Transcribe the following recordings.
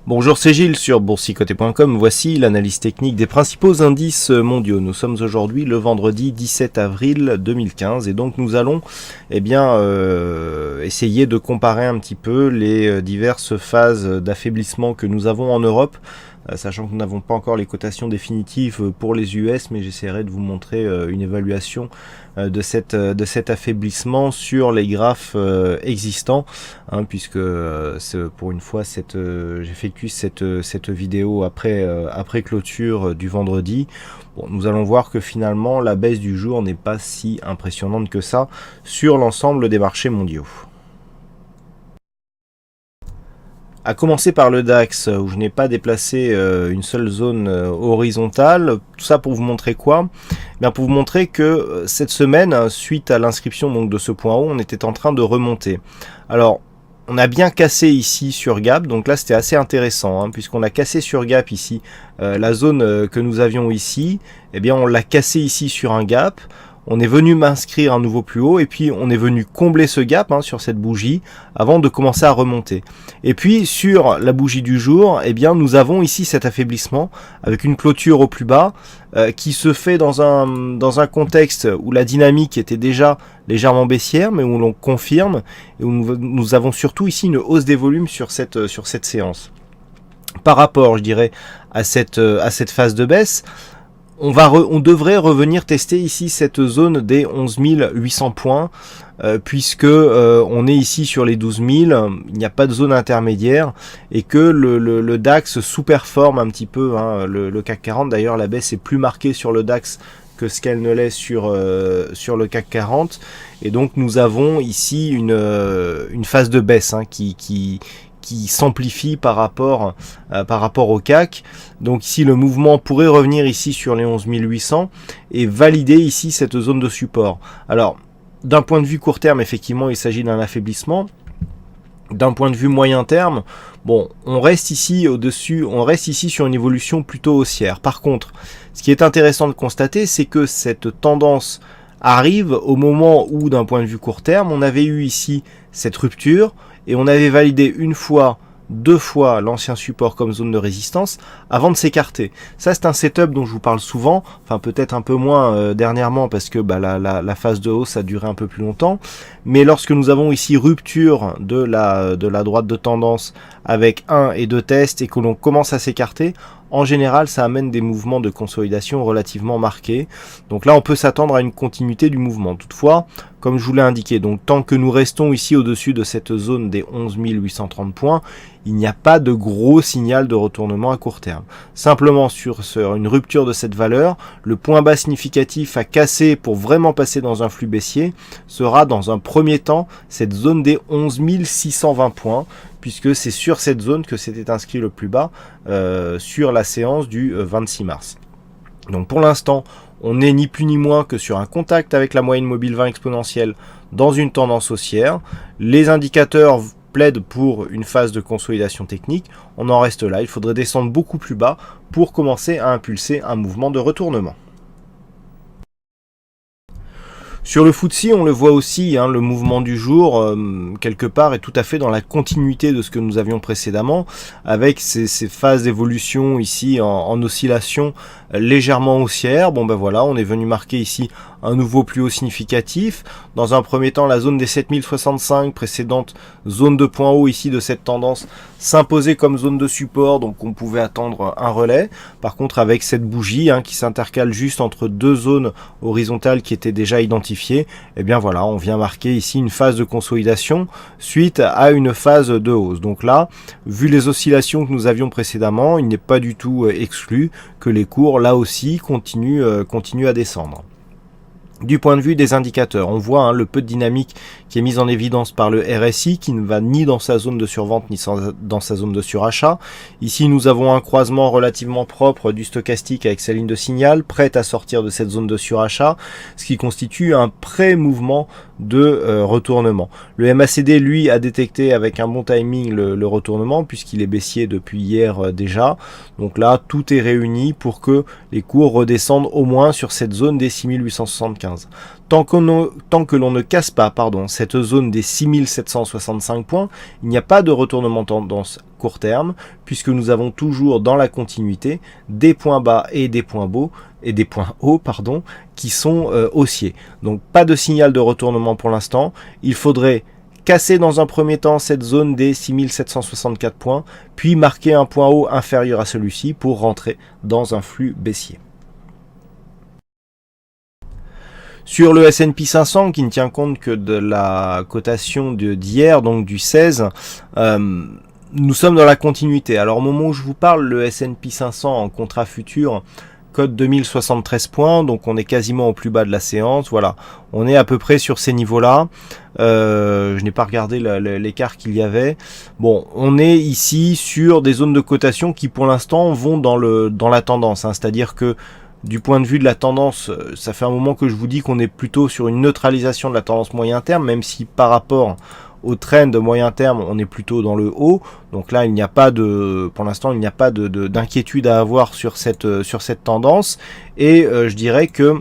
Bonjour, c'est Gilles sur boursicoté.com. Voici l'analyse technique des principaux indices mondiaux. Nous sommes aujourd'hui le vendredi 17 avril 2015 et donc nous allons essayer de comparer un petit peu les diverses phases d'affaiblissement que nous avons en Europe, sachant que nous n'avons pas encore les cotations définitives pour les US, mais j'essaierai de vous montrer une évaluation de cet affaiblissement sur les graphes existants, puisque pour une fois j'effectue cette vidéo après clôture du vendredi. Bon, nous allons voir que finalement la baisse du jour n'est pas si impressionnante que ça sur l'ensemble des marchés mondiaux. À commencer par le DAX, où je n'ai pas déplacé une seule zone horizontale. Tout ça pour vous montrer quoi? Bien, pour vous montrer que cette semaine, suite à l'inscription donc de ce point haut, on était en train de remonter. Alors, on a bien cassé ici sur gap, donc là c'était assez intéressant, puisqu'on a cassé sur gap ici la zone que nous avions ici. Eh bien, on l'a cassé ici sur un gap. On est venu m'inscrire un nouveau plus haut et puis on est venu combler ce gap sur cette bougie avant de commencer à remonter. Et puis sur la bougie du jour, eh bien nous avons ici cet affaiblissement avec une clôture au plus bas qui se fait dans un contexte où la dynamique était déjà légèrement baissière, mais où l'on confirme et où nous avons surtout ici une hausse des volumes sur cette séance. Par rapport, je dirais, à cette phase de baisse, on devrait revenir tester ici cette zone des 11 800 points, puisque on est ici sur les 12 000, il n'y a pas de zone intermédiaire, et que le DAX sous-performe un petit peu, le CAC 40. D'ailleurs, la baisse est plus marquée sur le DAX que ce qu'elle ne l'est sur le CAC 40, et donc nous avons ici une phase de baisse qui s'amplifie par rapport au CAC. Donc ici le mouvement pourrait revenir ici sur les 11 800 et valider ici cette zone de support. Alors d'un point de vue court terme, effectivement il s'agit d'un affaiblissement. D'un point de vue moyen terme, bon, on reste ici au-dessus, on reste ici sur une évolution plutôt haussière. Par contre, ce qui est intéressant de constater, c'est que cette tendance arrive au moment où, d'un point de vue court terme, on avait eu ici cette rupture et on avait validé une fois, deux fois l'ancien support comme zone de résistance avant de s'écarter. Ça, c'est un setup dont je vous parle souvent, enfin peut-être un peu moins dernièrement parce que la phase de hausse a duré un peu plus longtemps, mais lorsque nous avons ici rupture de la droite de tendance avec 1 et 2 tests et que l'on commence à s'écarter, en général, ça amène des mouvements de consolidation relativement marqués. Donc là, on peut s'attendre à une continuité du mouvement. Toutefois, comme je vous l'ai indiqué, donc tant que nous restons ici au-dessus de cette zone des 11 830 points, il n'y a pas de gros signal de retournement à court terme. Simplement sur une rupture de cette valeur, le point bas significatif à casser pour vraiment passer dans un flux baissier sera dans un premier temps cette zone des 11 620 points, puisque c'est sur cette zone que s'était inscrit le plus bas sur la séance du 26 mars. Donc pour l'instant, on n'est ni plus ni moins que sur un contact avec la moyenne mobile 20 exponentielle dans une tendance haussière. Les indicateurs plaident pour une phase de consolidation technique. On en reste là, il faudrait descendre beaucoup plus bas pour commencer à impulser un mouvement de retournement. Sur le FTSE, on le voit aussi, le mouvement du jour, quelque part, est tout à fait dans la continuité de ce que nous avions précédemment, avec ces phases d'évolution ici en oscillation légèrement haussière. Bon ben voilà, on est venu marquer ici un nouveau plus haut significatif. Dans un premier temps, la zone des 7065, précédente zone de point haut ici de cette tendance, s'imposait comme zone de support, donc on pouvait attendre un relais. Par contre, avec cette bougie qui s'intercale juste entre deux zones horizontales qui étaient déjà identifiées, et bien voilà, on vient marquer ici une phase de consolidation suite à une phase de hausse. Donc là, vu les oscillations que nous avions précédemment, il n'est pas du tout exclu que les cours là aussi continuent à descendre. Du point de vue des indicateurs, on voit le peu de dynamique qui est mise en évidence par le RSI, qui ne va ni dans sa zone de survente ni dans sa zone de surachat. Ici, nous avons un croisement relativement propre du stochastique avec sa ligne de signal, prête à sortir de cette zone de surachat, ce qui constitue un pré-mouvement de retournement. Le MACD, lui, a détecté avec un bon timing le retournement, puisqu'il est baissier depuis hier déjà. Donc là, tout est réuni pour que les cours redescendent au moins sur cette zone des 6875. 75. Tant que l'on ne casse pas cette zone des 6765 points, il n'y a pas de retournement tendance court terme, puisque nous avons toujours dans la continuité des points bas et des points hauts qui sont haussiers. Donc pas de signal de retournement pour l'instant. Il faudrait casser dans un premier temps cette zone des 6764 points, puis marquer un point haut inférieur à celui-ci pour rentrer dans un flux baissier. Sur le S&P 500, qui ne tient compte que de la cotation d'hier, donc du 16, nous sommes dans la continuité. Alors au moment où je vous parle, le S&P 500 en contrat futur cote 2073 points, donc on est quasiment au plus bas de la séance. Voilà, on est à peu près sur ces niveaux-là. Je n'ai pas regardé l'écart qu'il y avait. Bon, on est ici sur des zones de cotation qui pour l'instant vont dans la tendance, hein, c'est-à-dire que du point de vue de la tendance, ça fait un moment que je vous dis qu'on est plutôt sur une neutralisation de la tendance moyen terme, même si par rapport au trend de moyen terme, on est plutôt dans le haut. Donc là, il n'y a pas pour l'instant, il n'y a pas d'inquiétude à avoir sur cette tendance. Et je dirais que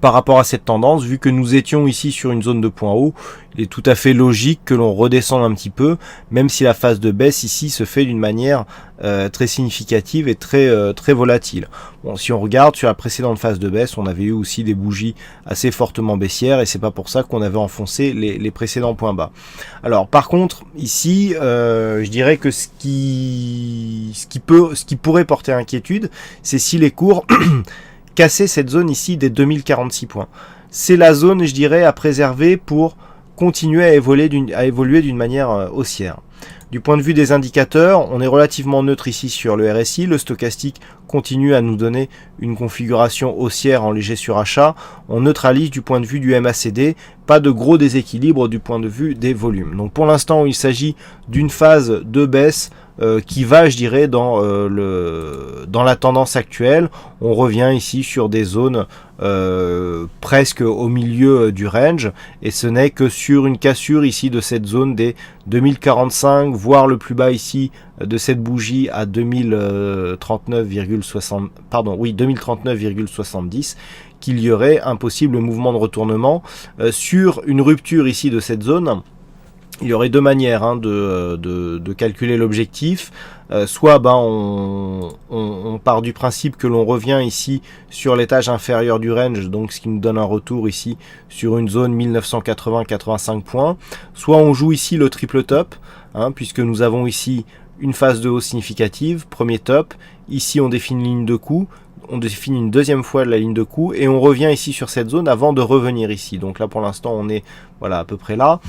par rapport à cette tendance, vu que nous étions ici sur une zone de point haut, il est tout à fait logique que l'on redescende un petit peu, même si la phase de baisse ici se fait d'une manière très significative et très volatile. Bon, si on regarde sur la précédente phase de baisse, on avait eu aussi des bougies assez fortement baissières et c'est pas pour ça qu'on avait enfoncé les précédents points bas. Alors par contre, ici, je dirais que ce qui pourrait porter inquiétude, c'est si les cours casser cette zone ici des 2046 points. C'est la zone, je dirais, à préserver pour continuer à évoluer d'une manière haussière. Du point de vue des indicateurs, on est relativement neutre ici sur le RSI. Le stochastique continue à nous donner une configuration haussière en léger surachat. On neutralise du point de vue du MACD. Pas de gros déséquilibre du point de vue des volumes. Donc pour l'instant, il s'agit d'une phase de baisse qui va, je dirais, dans la tendance actuelle. On revient ici sur des zones presque au milieu du range, et ce n'est que sur une cassure ici de cette zone des 2045, voire le plus bas ici de cette bougie à 2039,70, qu'il y aurait un possible mouvement de retournement sur une rupture ici de cette zone. Il y aurait deux manières de calculer l'objectif. Soit on part du principe que l'on revient ici sur l'étage inférieur du range, donc ce qui nous donne un retour ici sur une zone 1980-85 points. Soit on joue ici le triple top, puisque nous avons ici une phase de hausse significative, premier top. Ici on définit une ligne de coup. On définit une deuxième fois la ligne de coup et on revient ici sur cette zone avant de revenir ici. Donc là pour l'instant on est à peu près là.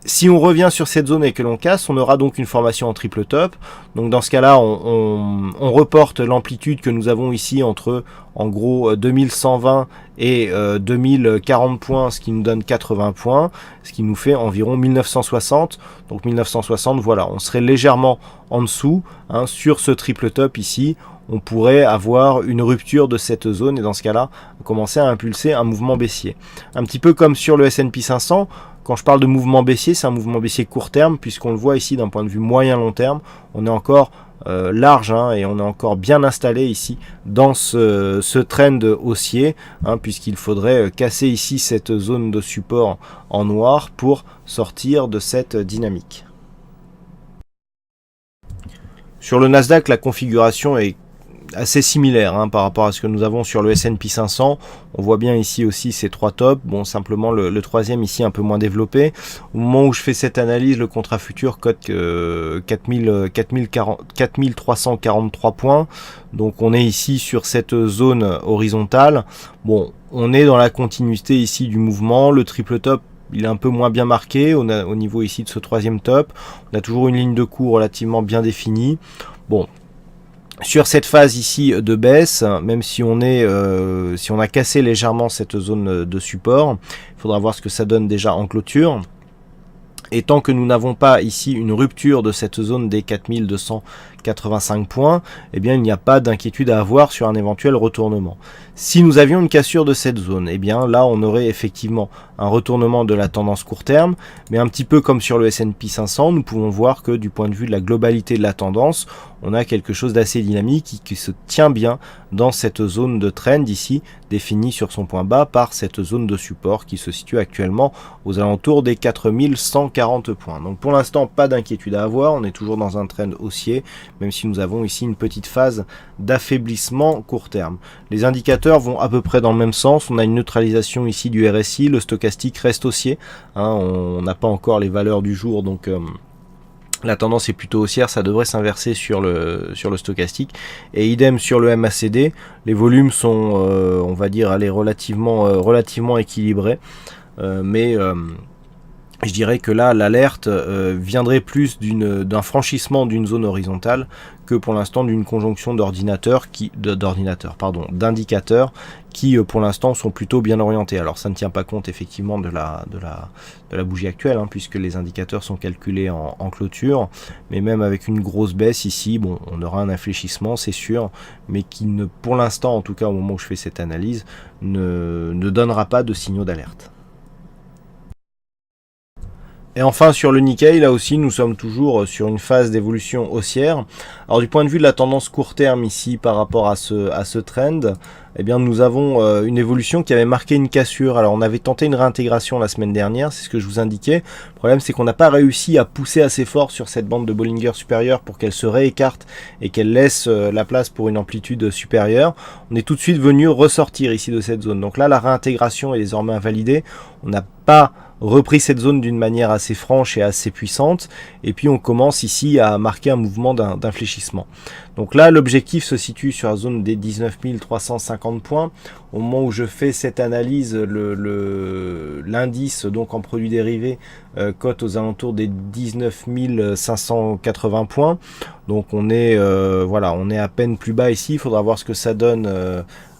Si on revient sur cette zone et que l'on casse, on aura donc une formation en triple top. Donc dans ce cas-là, on reporte l'amplitude que nous avons ici entre en gros 2120 et 2040 points, ce qui nous donne 80 points, ce qui nous fait environ 1960. Donc 1960, voilà, on serait légèrement en dessous sur ce triple top ici. On pourrait avoir une rupture de cette zone et dans ce cas-là, commencer à impulser un mouvement baissier. Un petit peu comme sur le S&P 500, quand je parle de mouvement baissier, c'est un mouvement baissier court terme, puisqu'on le voit ici d'un point de vue moyen-long terme. On est encore large et on est encore bien installé ici dans ce trend haussier, puisqu'il faudrait casser ici cette zone de support en noir pour sortir de cette dynamique. Sur le Nasdaq, la configuration est assez similaire par rapport à ce que nous avons sur le S&P 500. On voit bien ici aussi ces trois tops. Bon, simplement le troisième ici un peu moins développé. Au moment où je fais cette analyse, le contrat futur cote 4343 points. Donc on est ici sur cette zone horizontale. Bon, on est dans la continuité ici du mouvement. Le triple top, il est un peu moins bien marqué au niveau ici de ce troisième top. On a toujours une ligne de coup relativement bien définie. Bon, sur cette phase ici de baisse, même si on a cassé légèrement cette zone de support, il faudra voir ce que ça donne déjà en clôture. Et tant que nous n'avons pas ici une rupture de cette zone des 4280 85 points, eh bien il n'y a pas d'inquiétude à avoir sur un éventuel retournement. Si nous avions une cassure de cette zone, eh bien là on aurait effectivement un retournement de la tendance court terme, mais un petit peu comme sur le S&P 500, nous pouvons voir que du point de vue de la globalité de la tendance, on a quelque chose d'assez dynamique qui se tient bien dans cette zone de trend ici, définie sur son point bas par cette zone de support qui se situe actuellement aux alentours des 4140 points. Donc pour l'instant, pas d'inquiétude à avoir, on est toujours dans un trend haussier, même si nous avons ici une petite phase d'affaiblissement court terme. Les indicateurs vont à peu près dans le même sens, on a une neutralisation ici du RSI, le stochastique reste haussier, on n'a pas encore les valeurs du jour, donc la tendance est plutôt haussière, ça devrait s'inverser sur le stochastique. Et idem sur le MACD, les volumes sont, on va dire, relativement équilibrés. Mais je dirais que là, l'alerte viendrait plus d'un franchissement d'une zone horizontale que pour l'instant d'une conjonction d'indicateurs qui pour l'instant sont plutôt bien orientés. Alors ça ne tient pas compte effectivement de la bougie actuelle, puisque les indicateurs sont calculés en clôture, mais même avec une grosse baisse ici, bon, on aura un infléchissement, c'est sûr, mais qui ne, pour l'instant, en tout cas au moment où je fais cette analyse, ne donnera pas de signaux d'alerte. Et enfin sur le Nikkei, là aussi nous sommes toujours sur une phase d'évolution haussière. Alors du point de vue de la tendance court terme ici par rapport à ce trend, eh bien nous avons une évolution qui avait marqué une cassure. Alors on avait tenté une réintégration la semaine dernière, c'est ce que je vous indiquais. Le problème c'est qu'on n'a pas réussi à pousser assez fort sur cette bande de Bollinger supérieure pour qu'elle se réécarte et qu'elle laisse la place pour une amplitude supérieure. On est tout de suite venu ressortir ici de cette zone. Donc là la réintégration est désormais invalidée. On n'a pas repris cette zone d'une manière assez franche et assez puissante, et puis on commence ici à marquer un mouvement d'infléchissement. Donc là l'objectif se situe sur la zone des 19 350 points. Au moment où je fais cette analyse, l'indice donc en produits dérivés cote aux alentours des 19 580 points. Donc on est on est à peine plus bas ici. Il faudra voir ce que ça donne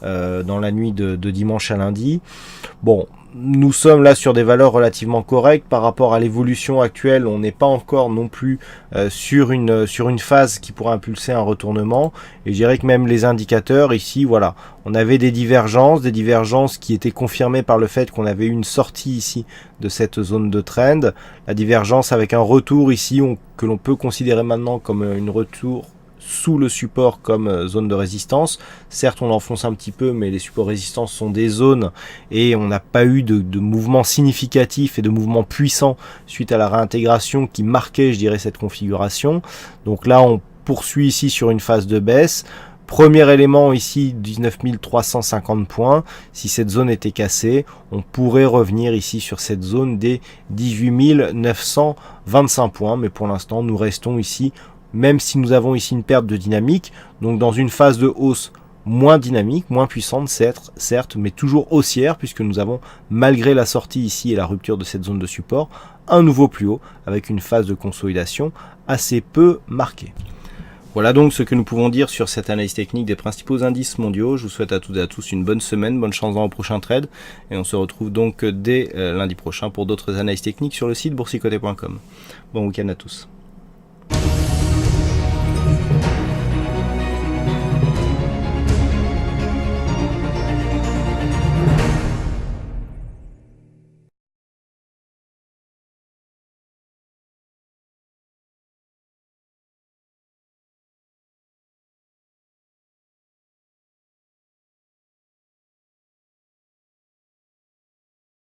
dans la nuit de dimanche à lundi. Bon, nous sommes là sur des valeurs relativement correctes par rapport à l'évolution actuelle. On n'est pas encore non plus sur une phase qui pourrait impulser un retournement. Et je dirais que même les indicateurs ici, voilà, on avait des divergences qui étaient confirmées par le fait qu'on avait eu une sortie ici de cette zone de trend. La divergence avec un retour ici que l'on peut considérer maintenant comme une retour sous le support comme zone de résistance. Certes on enfonce un petit peu, mais les supports résistance sont des zones et on n'a pas eu de mouvement significatif et de mouvement puissant suite à la réintégration qui marquait, je dirais, cette configuration. Donc là on poursuit ici sur une phase de baisse. Premier élément ici, 19 350 points. Si cette zone était cassée, on pourrait revenir ici sur cette zone des 18 925 points. Mais pour l'instant, nous restons ici, même si nous avons ici une perte de dynamique, donc dans une phase de hausse moins dynamique, moins puissante, certes, mais toujours haussière, puisque nous avons, malgré la sortie ici et la rupture de cette zone de support, un nouveau plus haut, avec une phase de consolidation assez peu marquée. Voilà donc ce que nous pouvons dire sur cette analyse technique des principaux indices mondiaux. Je vous souhaite à toutes et à tous une bonne semaine, bonne chance dans le prochain trade, et on se retrouve donc dès lundi prochain pour d'autres analyses techniques sur le site boursicoté.com. Bon week-end à tous.